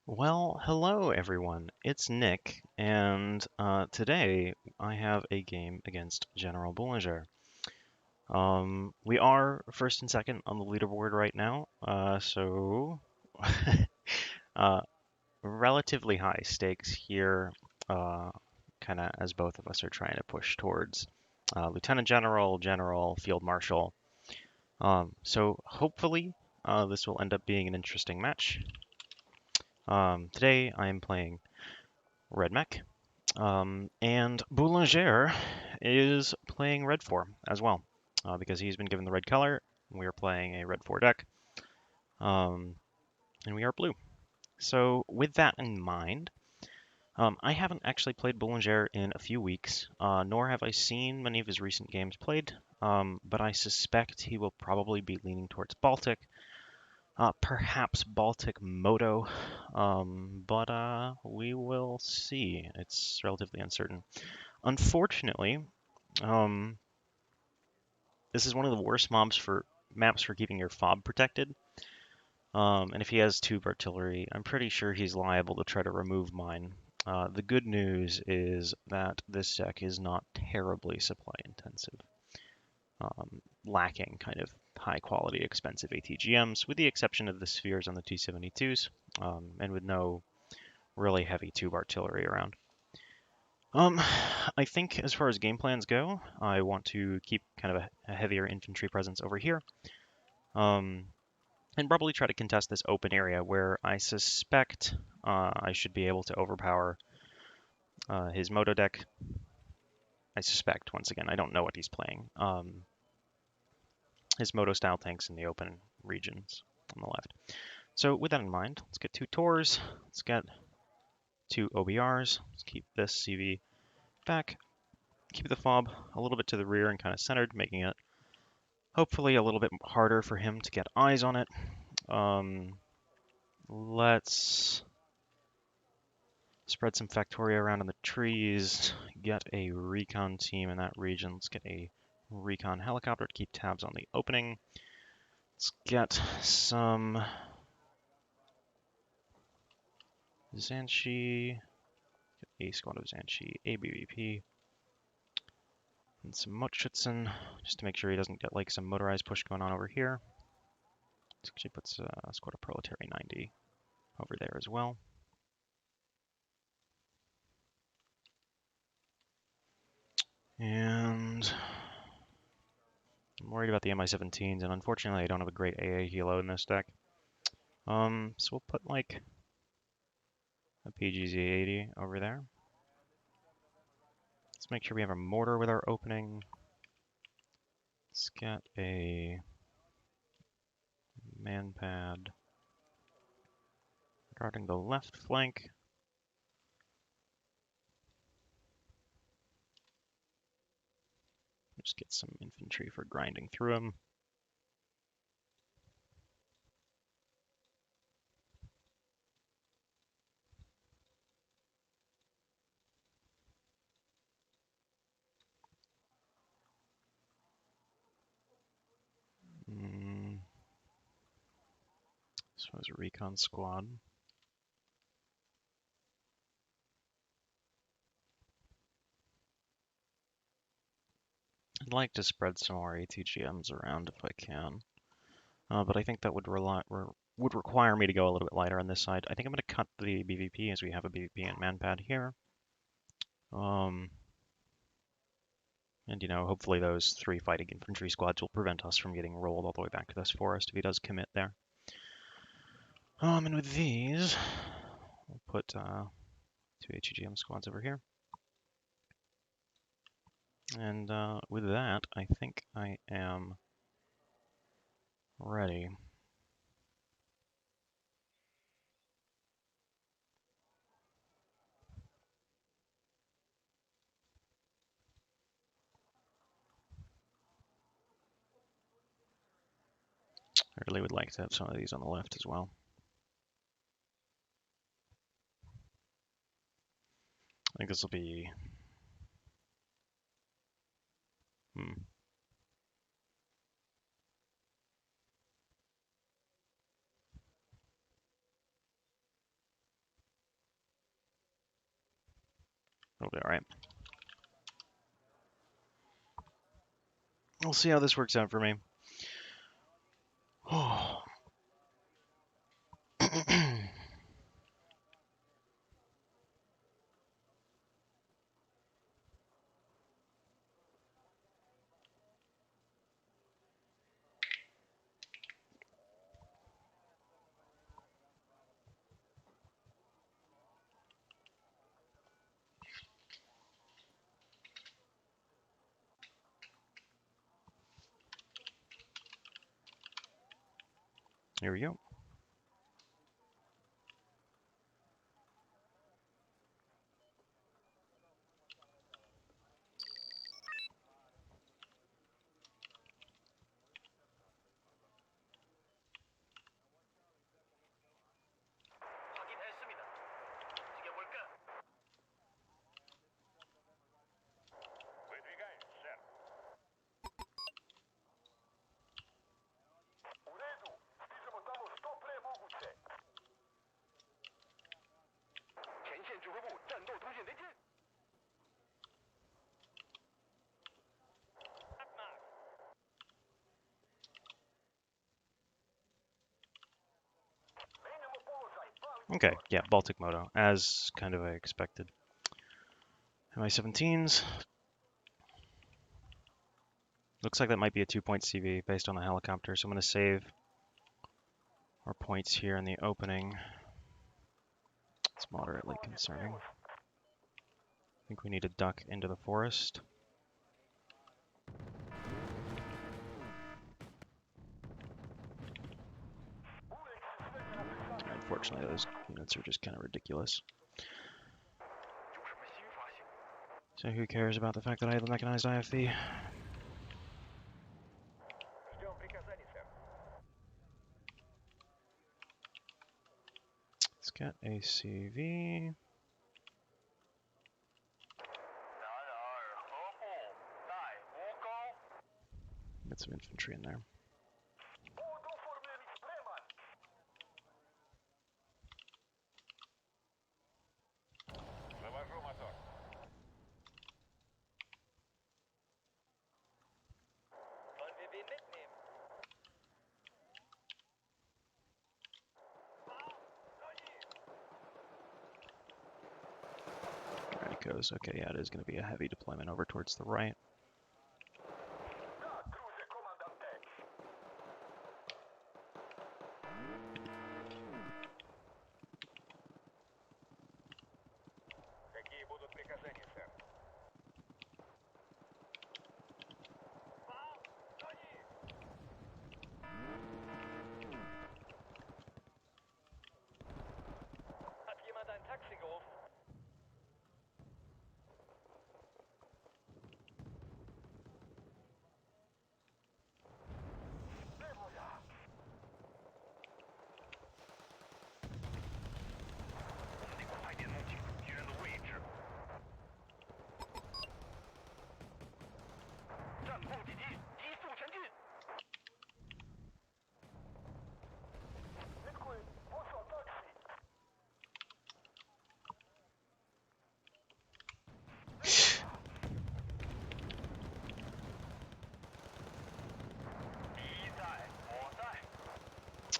Well, hello everyone. It's Nick, and today I have a game against General Boulanger. We are first and second on the leaderboard right now, so uh, relatively high stakes here, kind of as both of us are trying to push towards Lieutenant General, General, Field Marshal. So hopefully this will end up being an interesting match. Today I am playing Red Mech. And Boulanger is playing red 4 as well, because he's been given the red color. We are playing a red 4 deck, um, and we are blue. So, with that in mind, I haven't actually played Boulanger in a few weeks, nor have I seen many of his recent games played, but I suspect he will probably be leaning towards Baltic, perhaps Baltic Moto, but we will see. It's relatively uncertain. Unfortunately, Um, this is one of the worst maps for keeping your fob protected. And if he has tube artillery, I'm pretty sure he's liable to try to remove mine. The good news is that this deck is not terribly supply intensive, lacking kind of high quality expensive ATGMs, with the exception of the spheres on the T-72s, and with no really heavy tube artillery around. Um, I think as far as game plans go, I want to keep kind of a heavier infantry presence over here, um, and probably try to contest this open area where I suspect I should be able to overpower his Moto deck. I suspect, once again, I don't know what he's playing. His Moto style tanks in the open regions on the left. So with that in mind, let's get 2 Tors, let's get 2 OBRs, let's keep this CV back, keep the fob a little bit to the rear and kind of centered, making it hopefully a little bit harder for him to get eyes on it. Let's spread some Factoria around in the trees, get a recon team in that region. Let's get a recon helicopter to keep tabs on the opening. Let's get some Zhanshi, a squad of Zhanshi, a BVP, and some Motschützen, just to make sure he doesn't get like some motorized push going on over here. Let's actually put a squad of Proletary 90 over there as well. And I'm worried about the Mi-17s, and unfortunately I don't have a great AA helo in this deck. So we'll put like a PGZ-80 over there. Let's make sure we have a mortar with our opening. Let's get a man pad guarding the left flank. Just get some infantry for grinding through them. This was a recon squad. I'd like to spread some more ATGMs around if I can, but I think that would require me to go a little bit lighter on this side. I think I'm going to cut the BVP as we have a BVP and man pad here. And, hopefully those 3 fighting infantry squads will prevent us from getting rolled all the way back to this forest if he does commit there. And with these, we'll put 2 HEGM squads over here. And with that, I think I am ready. I really would like to have some of these on the left as well. I think this will be... It'll be all right. We'll see how this works out for me. Oh. Here we go. Okay, yeah, Baltic Moto, as kind of I expected. Mi-17s. Looks like that might be a 2-point CV based on the helicopter, so I'm going to save our points here in the opening. It's moderately concerning. I think we need to duck into the forest. Unfortunately, those units are just kind of ridiculous. So who cares about the fact that I have a mechanized IFV? Let's get a CV. Get some infantry in there. There it goes. Okay, yeah, it is going to be a heavy deployment over towards the right.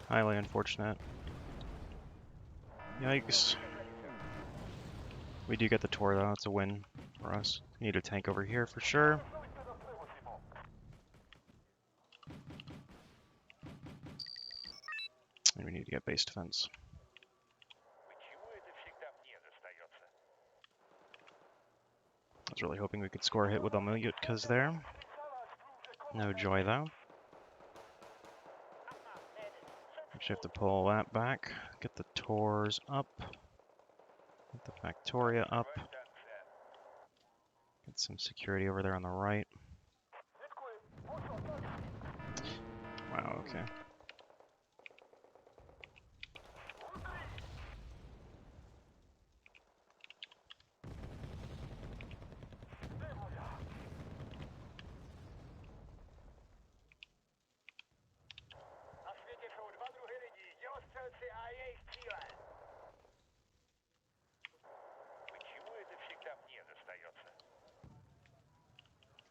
Highly unfortunate. Yikes. We do get the tour though, it's a win for us. We need a tank over here for sure. And we need to get base defense. I was really hoping we could score a hit with Almuyutkas there. No joy though. Actually have to pull that back, get the Tors up, get the Factoria up, get some security over there on the right. Wow, okay.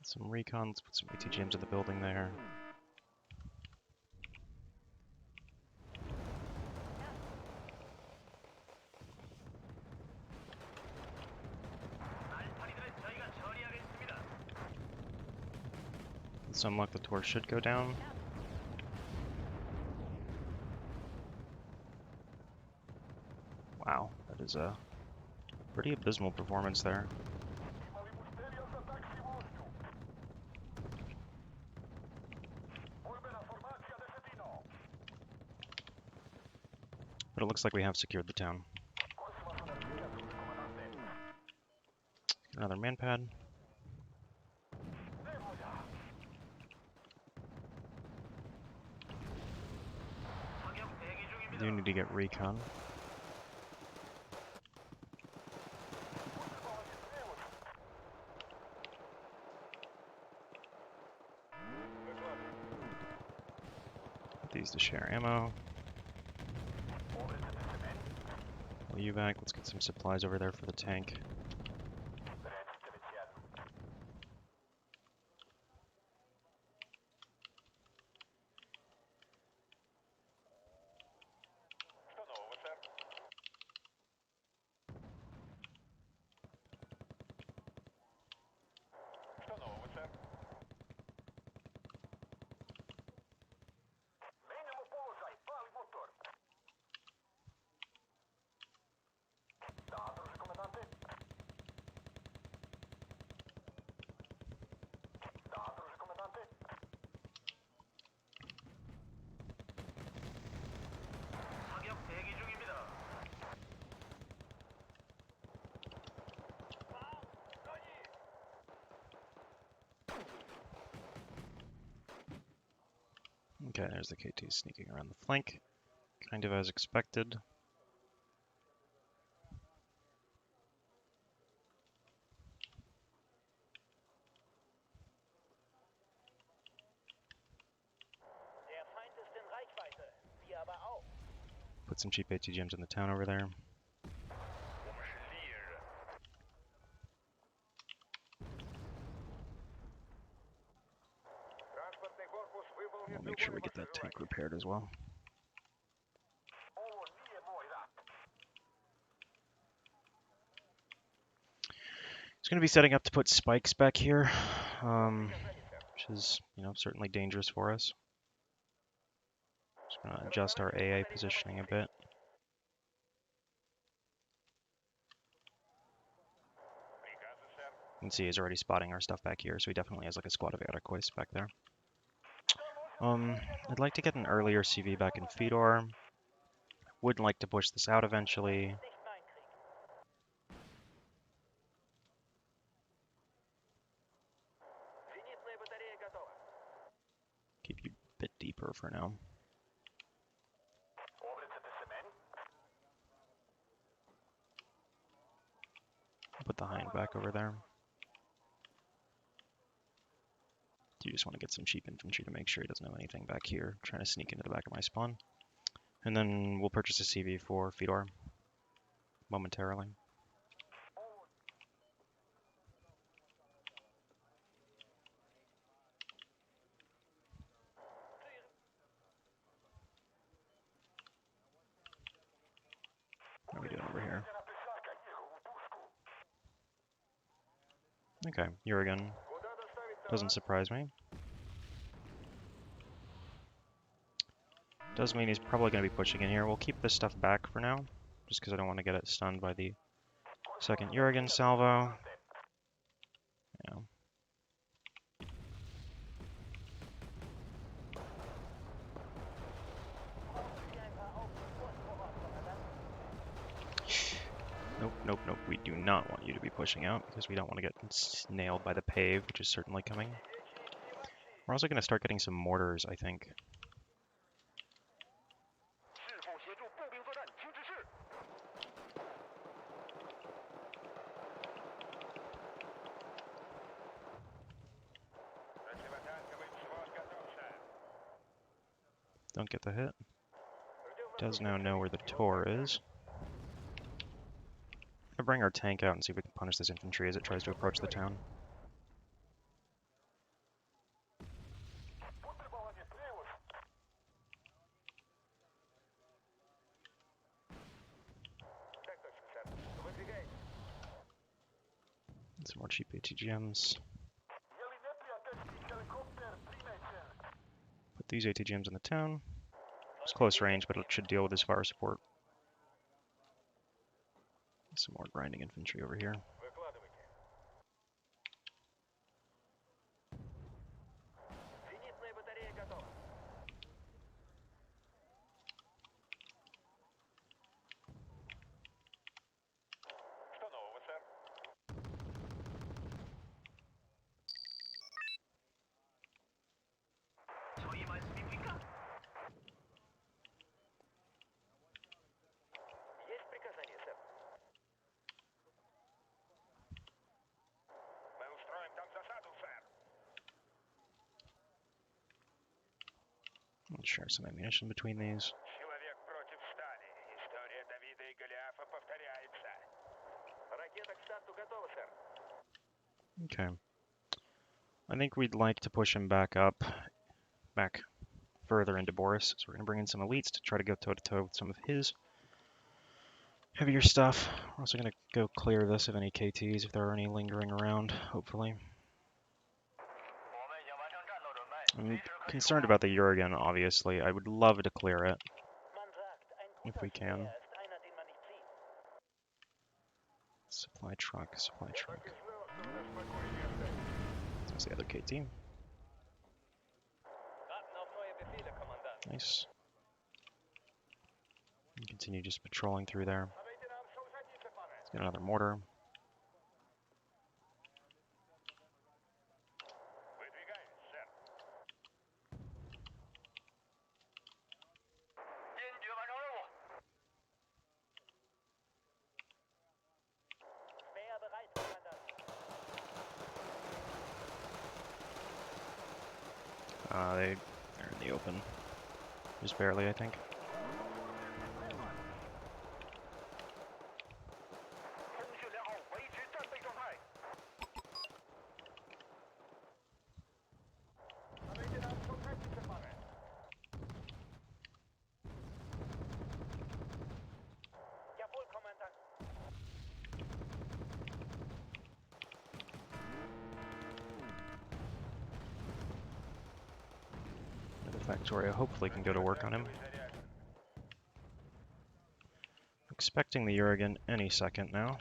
Some recon, let's put some ATGMs in the building there. With some luck, the torch should go down. Wow, that is a pretty abysmal performance there. But it looks like we have secured the town. Another man pad. We do need to get recon. Put these to share ammo. UVAC, let's get some supplies over there for the tank. Okay, there's the KT sneaking around the flank, kind of as expected. Put some cheap ATGMs in the town over there. We'll make sure we get that tank repaired as well. It's going to be setting up to put spikes back here, which is, certainly dangerous for us. Just going to adjust our AA positioning a bit. You can see he's already spotting our stuff back here, so he definitely has like a squad of Iroquois back there. I'd like to get an earlier CV back in Fedor. Would like to push this out eventually. Keep you a bit deeper for now. Put the Hind back over there. You just want to get some cheap infantry to make sure he doesn't have anything back here, trying to sneak into the back of my spawn. And then we'll purchase a CV for Fedor momentarily. What are we doing over here? Okay, Jurgen. Doesn't surprise me. Does mean he's probably going to be pushing in here. We'll keep this stuff back for now, just because I don't want to get it stunned by the second Jurgen salvo. Yeah. Nope. We do not want you to be pushing out, because we don't want to get nailed by the pave, which is certainly coming. We're also going to start getting some mortars, I think. Don't get the hit. Does now know where the Tor is. We'll bring our tank out and see if we can punish this infantry as it tries to approach the town. Some more cheap ATGMs. Put these ATGMs in the town. It's close range, but it should deal with his fire support. Some more grinding infantry over here. Let's share some ammunition between these. Okay. I think we'd like to push him back further into Boris. So we're going to bring in some elites to try to go toe-to-toe with some of his heavier stuff. We're also going to go clear this of any KTs if there are any lingering around, hopefully. I'm concerned about the Jurgen, obviously. I would love to clear it, if we can. Supply truck. That's the other KT. Nice. And continue just patrolling through there. Let's get another mortar. They're in the open. Just barely, I think. Factoria hopefully can go to work on him. Expecting the Jurgen any second now.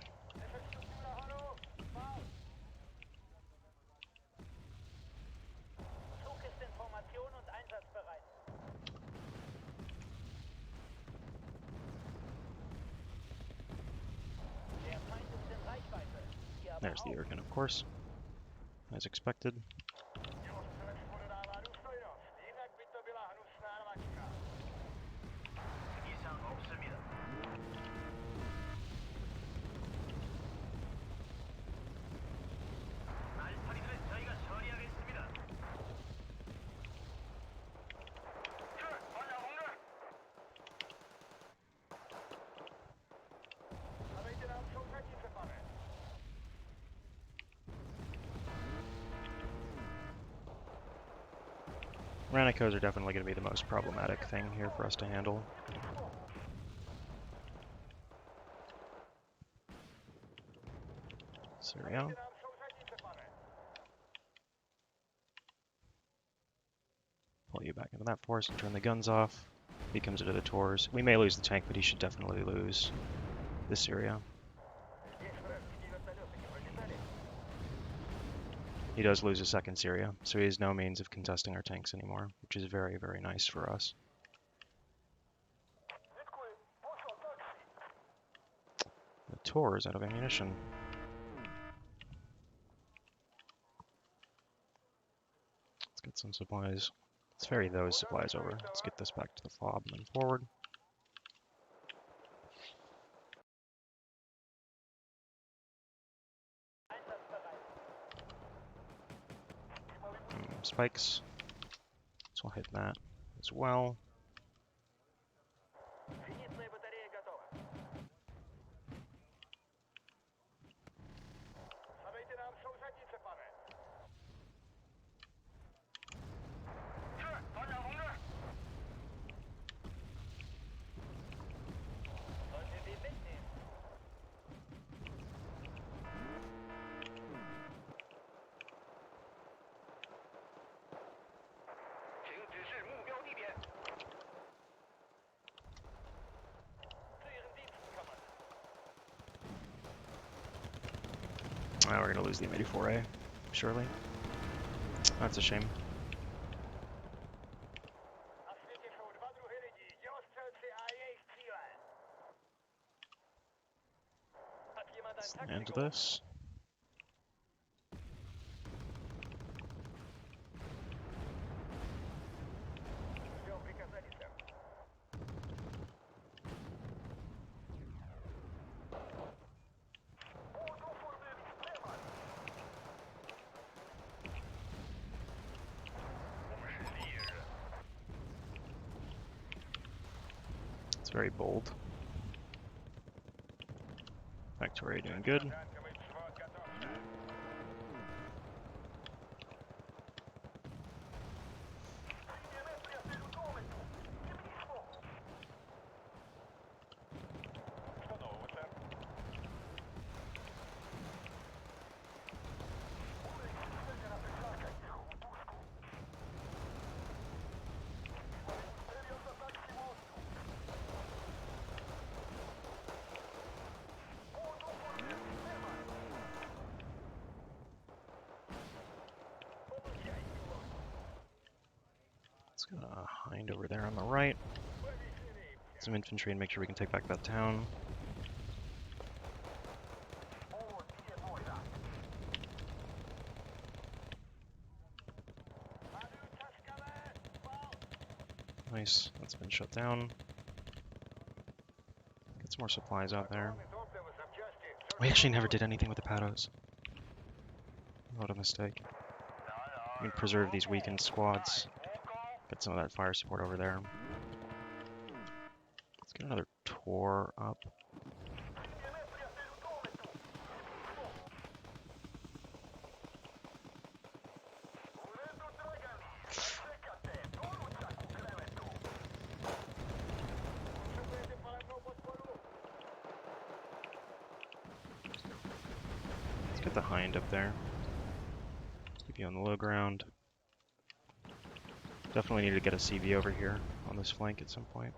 There's the Jurgen, of course, as expected. Ranikos are definitely going to be the most problematic thing here for us to handle. Syria. Pull you back into that force and turn the guns off. He comes into the tours. We may lose the tank, but he should definitely lose this area. He does lose a second Syria, so he has no means of contesting our tanks anymore, which is very, very nice for us. The tour is out of ammunition. Let's get some supplies. Let's ferry those supplies over. Let's get this back to the fob and then forward. Spikes. So we'll hit that as well. Oh, we're gonna lose the M84A, surely. That's a shame. That's the end of this. It's very bold. Victoria doing good. Let's go to Hind over there on the right. Some infantry and make sure we can take back that town. Nice, that's been shut down. Get some more supplies out there. We actually never did anything with the Pados. What a mistake. We can preserve these weakened squads. Get some of that fire support over there. Let's get another Tor up. Let's get the Hind up there. Keep you on the low ground. Definitely need to get a CV over here on this flank at some point.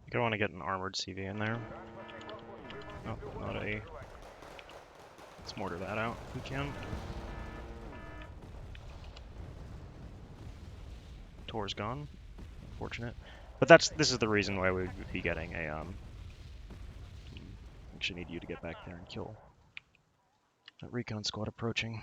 I think I want to get an armored CV in there. Oh, not a... Let's mortar that out if we can. Tor's gone. Unfortunate. But this is the reason why we would be getting a actually need you to get back there and kill that recon squad approaching.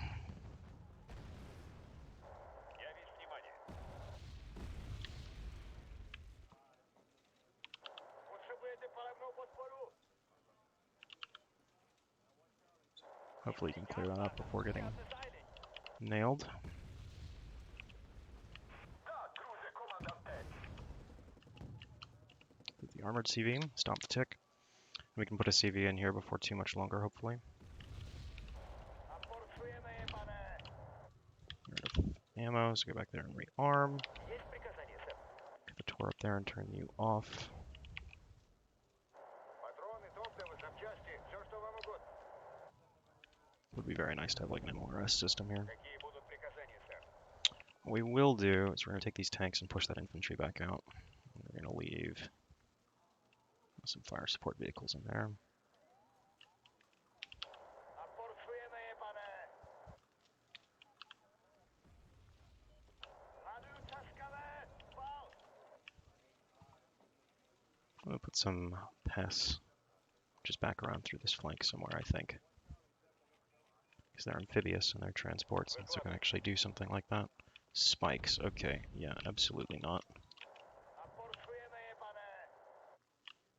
Hopefully you can clear that up before getting nailed. Get the armored CV, stop the tick. We can put a CV in here before too much longer, hopefully. Get rid of ammo, so go back there and rearm. Get the Tor up there and turn you off. Would be very nice to have like an MLRS system here. What we will do is we're going to take these tanks and push that infantry back out. We're going to leave some fire support vehicles in there. I'm going to put some PES just back around through this flank somewhere, I think. Because they're amphibious and they're transports, and so can actually do something like that. Spikes, okay, yeah, absolutely not.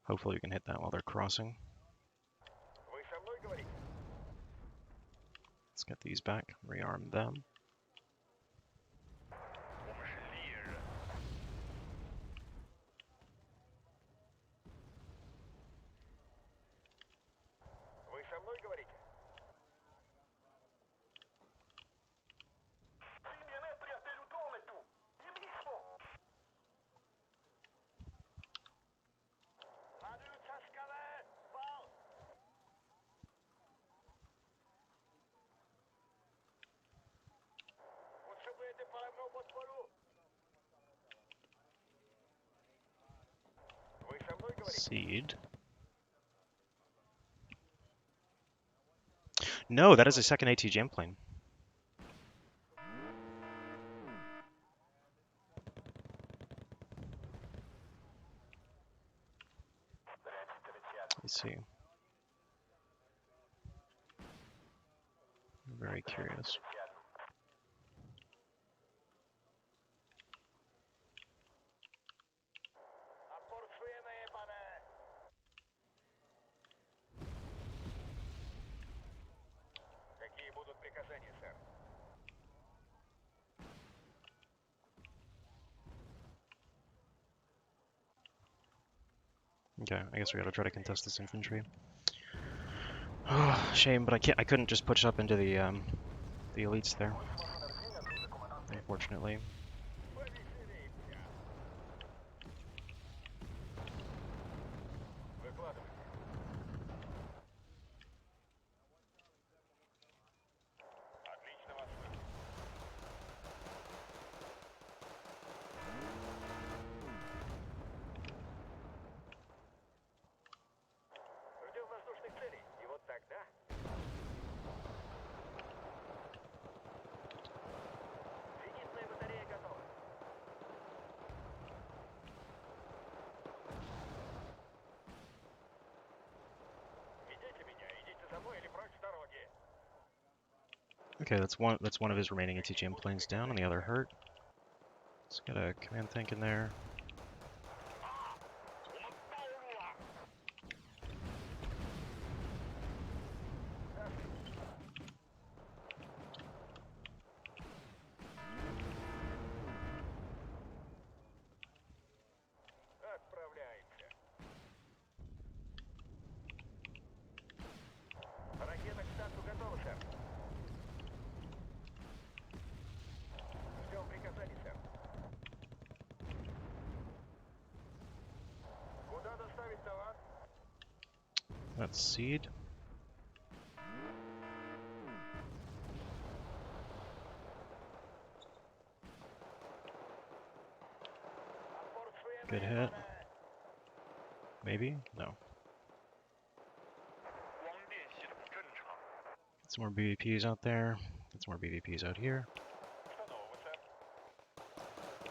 Hopefully we can hit that while they're crossing. Let's get these back, rearm them. Seed. No, that is a second ATGM plane. Let's see. I'm very curious. Okay, I guess we gotta try to contest this infantry. Oh, shame, but I couldn't just push up into the elites there. Unfortunately. Okay, that's one of his remaining ATGM planes down, and the other hurt. Let's get a command tank in there. That's seed. Good hit. Maybe? No. Get some more BVPs out there. Get some more BVPs out here.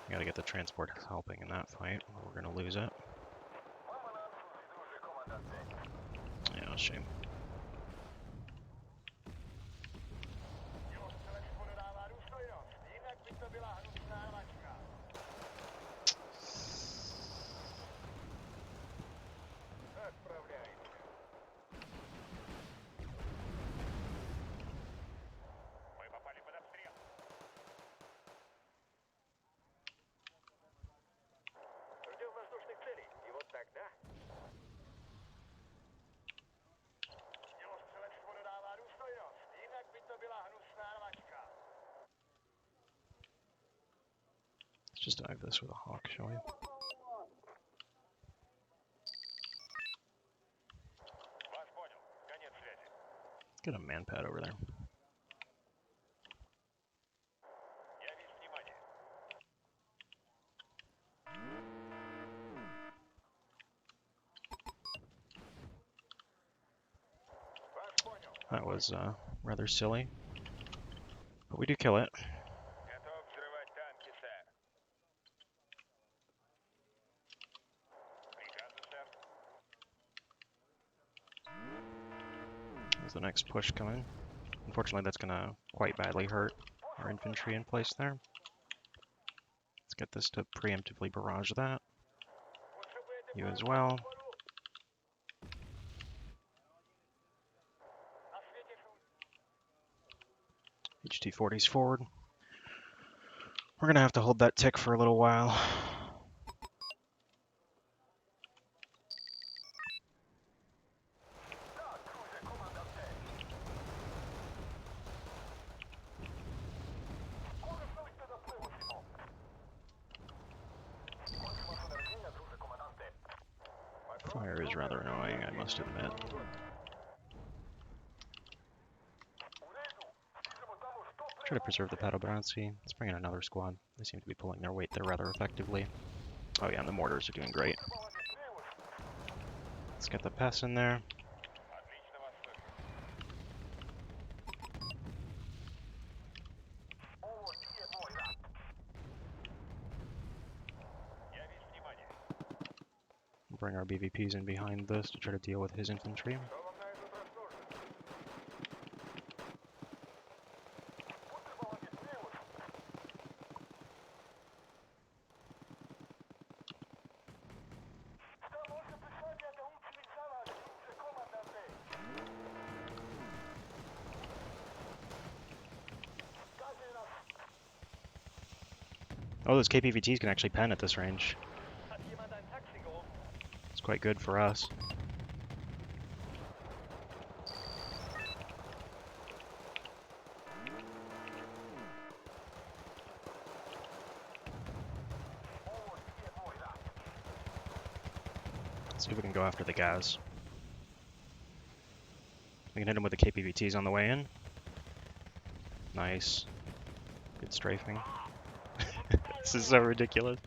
We gotta get the transport helping in that fight, or we're gonna lose it. Yeah, shame. Let's just dive this with a hawk, shall we? Get a man pad over there. That was rather silly, but we do kill it. There's the next push coming. Unfortunately, that's gonna quite badly hurt our infantry in place there. Let's get this to preemptively barrage that. You as well. HT-40's forward. We're gonna have to hold that tick for a little while. Fire is rather annoying, I must admit. Try to preserve the Padobranci. Let's bring in another squad. They seem to be pulling their weight there rather effectively. Oh yeah, and the mortars are doing great. Let's get the pests in there. Bring our BVPs in behind this to try to deal with his infantry. Oh, those KPVTs can actually pen at this range. It's quite good for us. Let's see if we can go after the gas. We can hit him with the KPVTs on the way in. Nice. Good strafing. This is so ridiculous.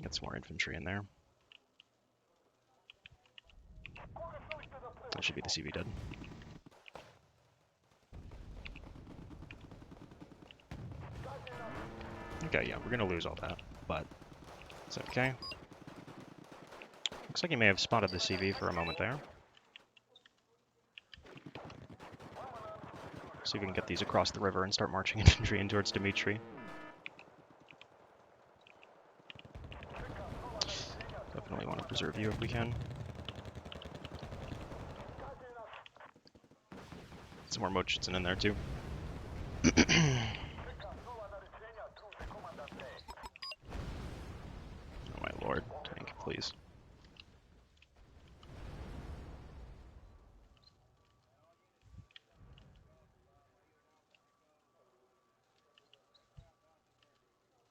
Get some more infantry in there. That should be the CV dead. Okay, yeah, we're gonna lose all that, but it's okay. Looks like he may have spotted the CV for a moment there. See if we can get these across the river and start marching infantry in towards Dimitri. Definitely want to preserve you if we can. Some more Mochitsen in there too. Oh my lord, tank, please.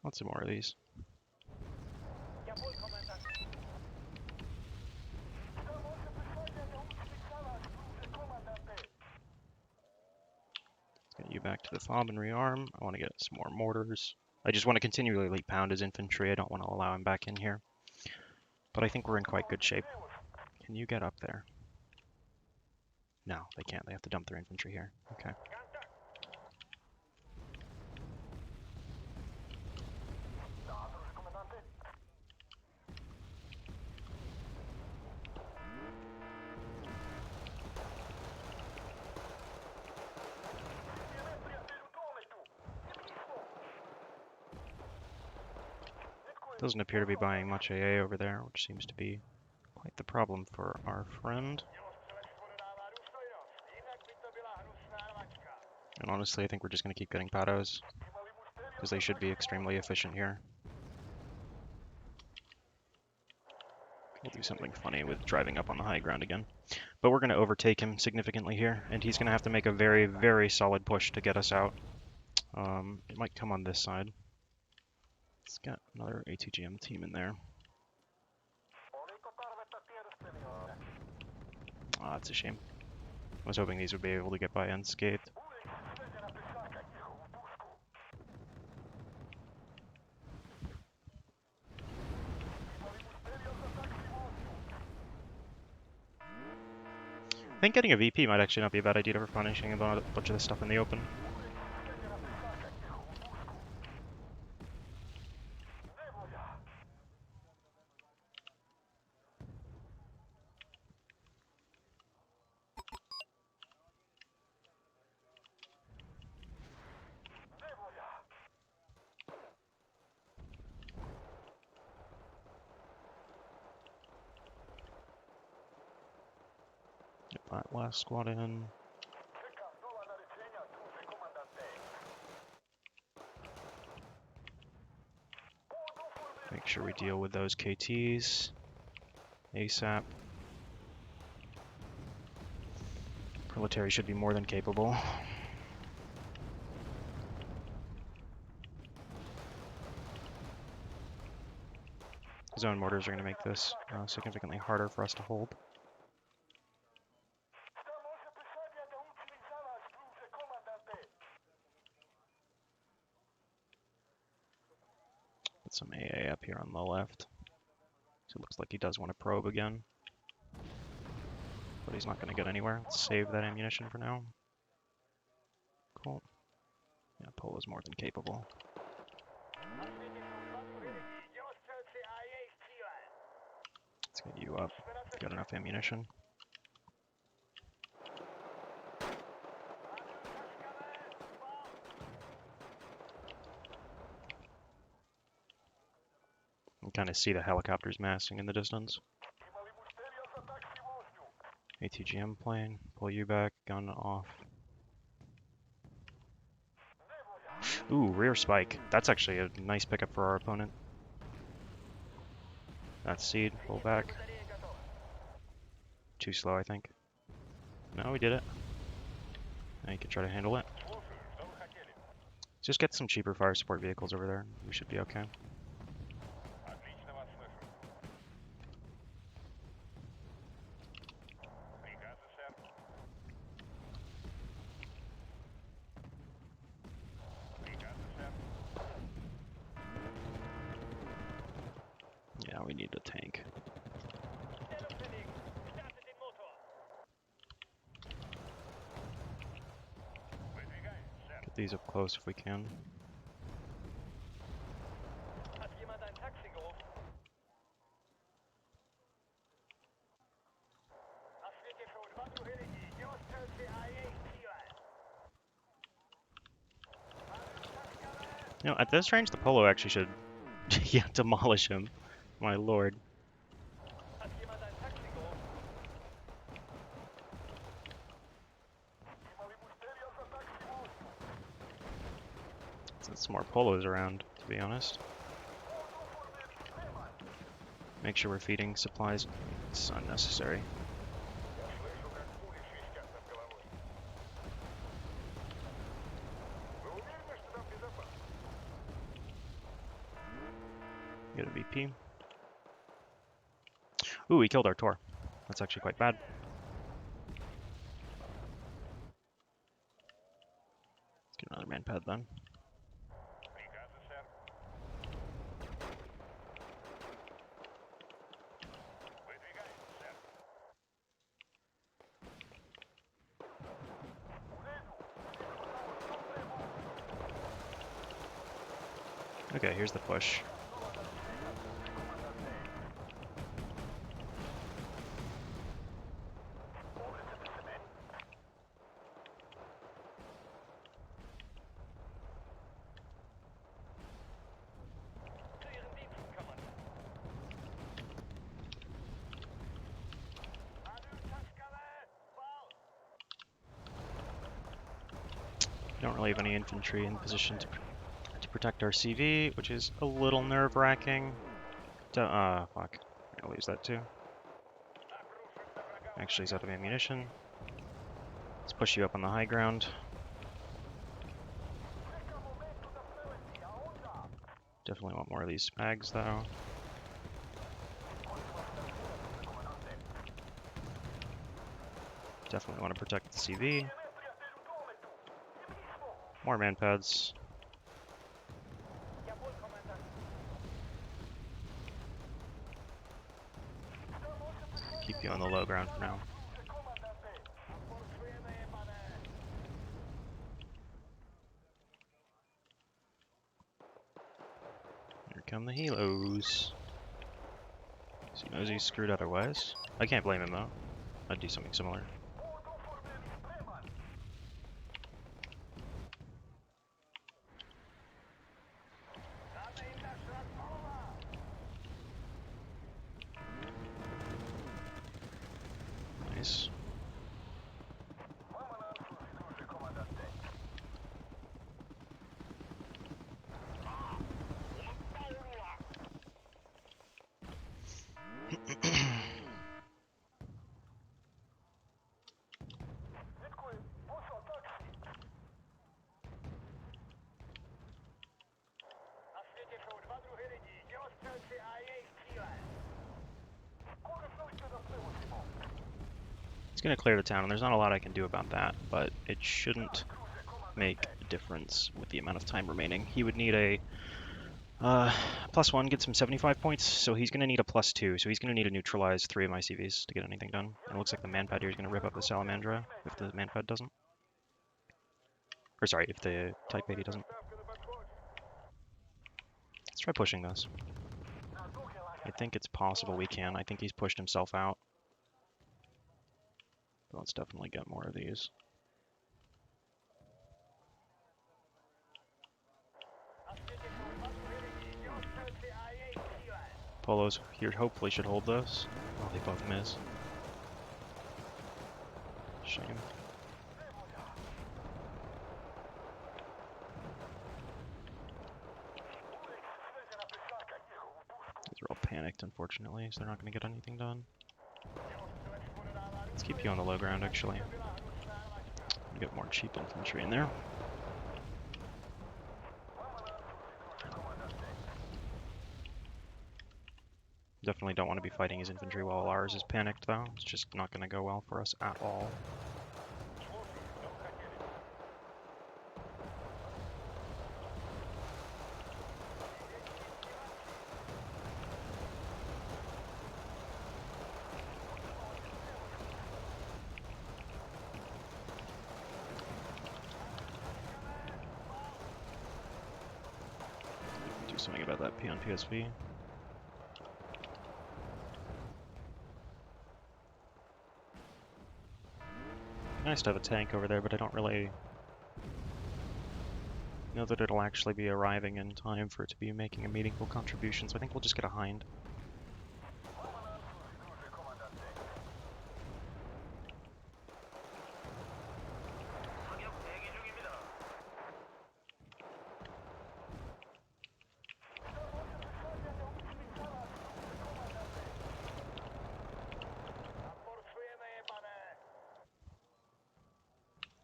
Lots of more of these. Get you back to the fob and rearm. I want to get some more mortars. I just want to continually pound his infantry. I don't want to allow him back in here. But I think we're in quite good shape. Can you get up there? No, they can't. They have to dump their infantry here. Okay. Doesn't appear to be buying much AA over there, which seems to be quite the problem for our friend. And honestly, I think we're just going to keep getting Pados, because they should be extremely efficient here. We'll do something funny with driving up on the high ground again. But we're going to overtake him significantly here, and he's going to have to make a very, very solid push to get us out. It might come on this side. Let's get another ATGM team in there. Ah, that's a shame. I was hoping these would be able to get by unscathed. I think getting a VP might actually not be a bad idea for punishing a bunch of this stuff in the open. Get that last squad in. Make sure we deal with those KTs ASAP. Proletary should be more than capable. Zone mortars are going to make this significantly harder for us to hold. some AA up here on the left. So it looks like he does want to probe again. But he's not going to get anywhere. Let's save that ammunition for now. Cool. Yeah, Polo's more than capable. Let's get you up. Got enough ammunition. You can kind of see the helicopters massing in the distance. ATGM plane, pull you back, gun off. Ooh, rear spike. That's actually a nice pickup for our opponent. That's seed, pull back. Too slow, I think. No, we did it. Now you can try to handle it. Just get some cheaper fire support vehicles over there. We should be okay. Yeah, we need a tank. Get these up close if we can. You know, at this range, the Polo actually should yeah, demolish him. My lord. Since more Polos around, to be honest. Make sure we're feeding supplies. It's unnecessary. Get a VP. Ooh, we killed our Tor. That's actually quite bad. Let's get another man pad then. Okay, here's the push. Don't really have any infantry in position to protect our CV, which is a little nerve-wracking. Fuck. I'll lose that too. Actually, he's out of ammunition. Let's push you up on the high ground. Definitely want more of these mags, though. Definitely want to protect the CV. More man pads. Keep you on the low ground for now. Here come the helos. He knows he's screwed otherwise. I can't blame him though. I'd do something similar. Nice. It's going to clear the town, and there's not a lot I can do about that, but it shouldn't make a difference with the amount of time remaining. He would need a Uh, +1 gets him 75 points, so he's going to need a +2. So he's going to need to neutralize 3 of my CVs to get anything done. And it looks like the Manpad here is going to rip up the Salamandra if the Manpad doesn't. Or sorry, if the Type 80 doesn't. Let's try pushing this. I think it's possible we can. I think he's pushed himself out. But let's definitely get more of these. Polos here hopefully should hold this. Oh, they both miss. Shame. These are all panicked, unfortunately, so they're not going to get anything done. Let's keep you on the low ground, actually. Get more cheap infantry in there. Definitely don't want to be fighting his infantry while ours is panicked, though. It's just not going to go well for us at all. Do something about that P on PSV. Nice to have a tank over there, but I don't really know that it'll actually be arriving in time for it to be making a meaningful contribution, so I think we'll just get a Hind.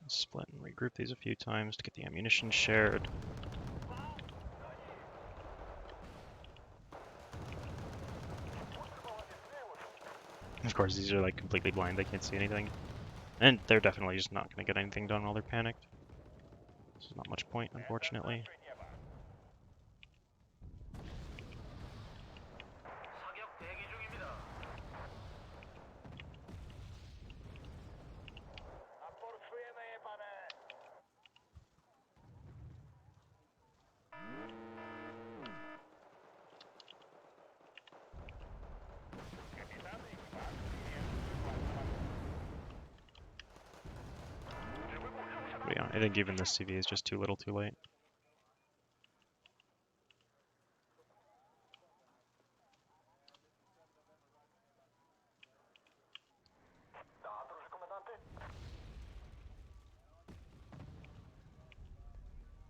Split and regroup these a few times to get the ammunition shared. Of course, these are like completely blind, they can't see anything. And they're definitely just not going to get anything done while they're panicked. There's not much point, unfortunately. But yeah, I think even this CV is just too little too late.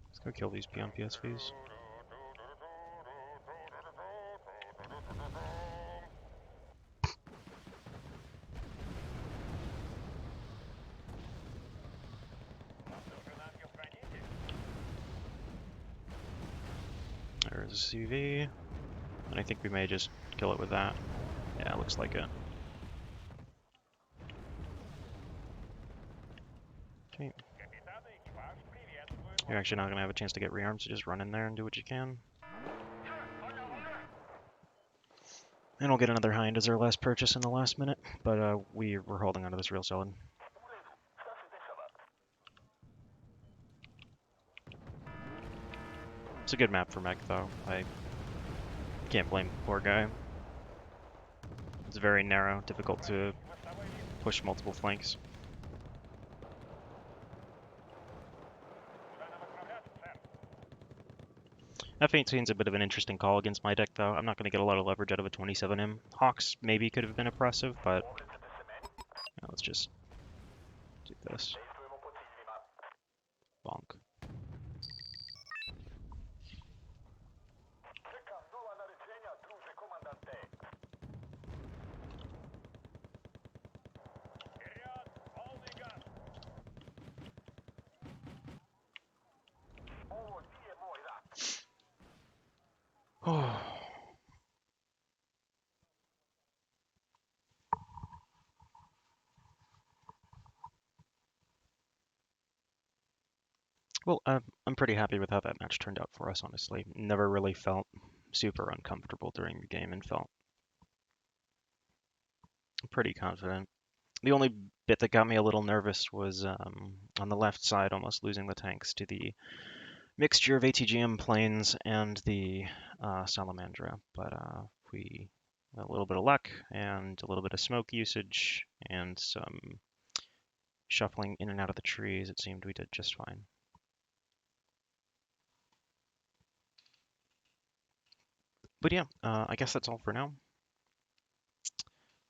Let's go kill these P on PSVs. There's a CV, and I think we may just kill it with that. Yeah, looks like it. Okay. You're actually not going to have a chance to get rearmed, so just run in there and do what you can. And we'll get another Hind as our last purchase in the last minute, but we're holding onto this real solid. It's a good map for mech, though. I can't blame the poor guy. It's very narrow, difficult to push multiple flanks. F-18's a bit of an interesting call against my deck, though. I'm not going to get a lot of leverage out of a 27M. Hawks maybe could have been oppressive, but let's just do this. Bonk. Oh. Well, I'm pretty happy with how that match turned out for us, honestly. Never really felt super uncomfortable during the game and felt pretty confident. The only bit that got me a little nervous was on the left side, almost losing the tanks to the mixture of ATGM planes and the Salamandra. But we a little bit of luck and a little bit of smoke usage and some shuffling in and out of the trees. It seemed we did just fine. But yeah, I guess that's all for now.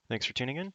Thanks for tuning in.